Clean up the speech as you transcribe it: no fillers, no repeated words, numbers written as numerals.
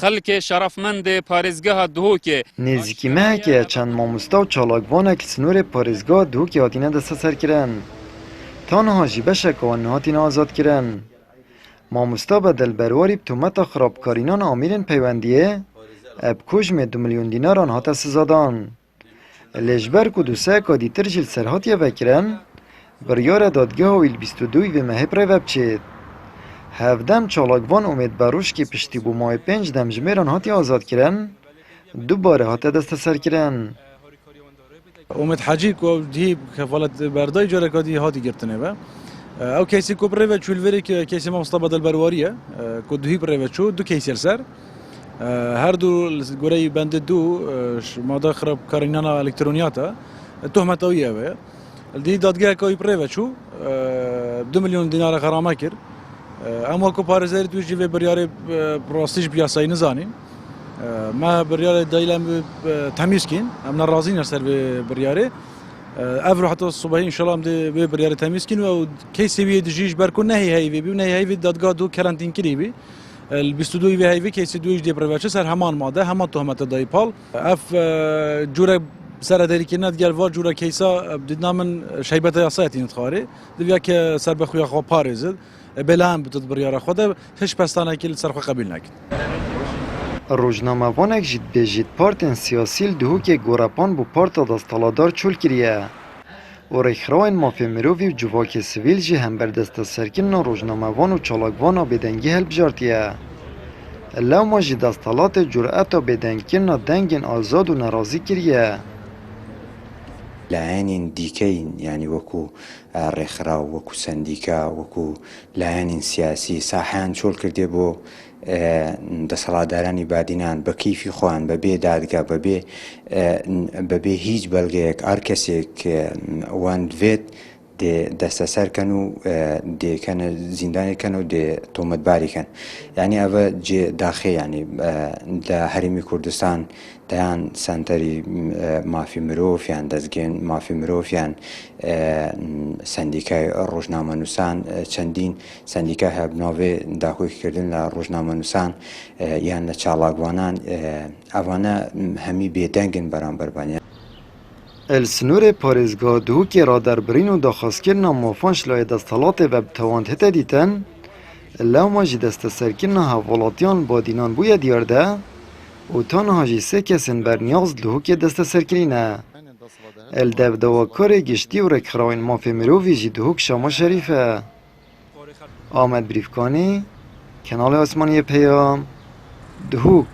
خلک شرفمند پارێزگەها دهۆکê نزیکی مهکه چند مامۆستا و چالاکوانێک سنوور پارێزگا دهۆکê hatine desteserkirin. Tanha jî beşek wan hatine azadkirin. Mamosta bi dilberwarî bi tometa xirabkarînan amîrên peywendiyê, ev kujmê 2 milyon dînaran hate sizadan. Lê ji ber ku dûseyeka dîtir jî li ser hatiye vekirin, biryara dadgeha wî li 22 vê mehê pirêv bçêt. Hevdem çalakvan Umêd Beruşkî piştîbûmayê 5 demjimêran hatiye azadkirin, dubare hate desteserkirin. امید حاجی کو دی کفالت بردای جره کدی هاتی گرتنه و او کیسی کو پرو چولوری که کیسی ما مصطفی دلبرواریه کو دوی پرو چو دو کیسی سر هر دو گوری بند دو ماده خراب کارینانا الکترونیاتا تهمتویه و دی دادگاه کوی پرو چو 2 میلیون دینار غرامه کر اما کو پارزری توی جیو بریار پروستیج بیاسای نزانین ما بریاره دایلم تمیز کن امن رازین سر بریاره افرو حتی صبحی انشالله به بریاره تمیز کن و کی سویه دجیج برکن نهی هیوی بی نهی هیوی دادگاه دو کرانتین کری بی ال 22 وی هیوی کی 22 دی پروچه سر همان ماده همان تهمت دایپال اف جوره سر داری که ند گل و جوره کیسا بدنا من شیبت یاسایتی نتخاره دویا که سر بخویا خو پارزد بلهم بتد بریاره خود هیچ پستانه کل سر خو قبول نکن روزنامه‌وانێک jî dibêjît partên siyasî li Duhokê Gorepan bû parta desthilatdar çûl kiriye. û rêxirayên mafê mirovî û civakê sivîl jî hember desteserkirina rojnamevan û çalakvana bêdengî hilbijartiye. Lewma jî desthilatê cureta bêdengkirina dengên azad û nerazî kiriye. لایەنین دیکەین ینی وەکو ڕێکخراو وەکو سندیکا وەکو لایەنین سیاسی ساحیان چۆڵ کردێ بۆ دەسەڵاتدارانی بادینان بە کەیفی خۆیان بەبێ دادگا بەبێ هیچ بەڵگەیەک هەر کەسێک وان دوێت دەستەسەرکەن و دێکەنە زیندانێکەن و دێ تۆمەتباریکەن یعنی ئەوە جێ داخێ ینی لە هەرێمی کوردستان دەیان سنتەری مافی مرۆڤیان دەستگەن مافی مرۆڤیان سندیکای ڕۆژنامەنووسان چەندین سندیکا هەبناوێ داخۆیکردن لە ڕۆژنامەنووسان یان لە چالاکوانان ئەوانە هەمی بێدەنگن بەرامبەربانیان El sınûrê parêzgeha Duhokê raderbirîn û daxwazkirina mafan ji layê desthilatê ve bi tewand hete dîtin, lewma jî desteserkirina hevwelatiyan badînan bûye diyar de û tanha jî sê kesên berniyaz li Duhokê desteserkirîne. El devdewakarê giştî û rêkxirayên mafê mirovî jî Duhok Şama Şerîf e. Amed Brîfkanî, Kanalê Osmaniyê Peyam, Duhok.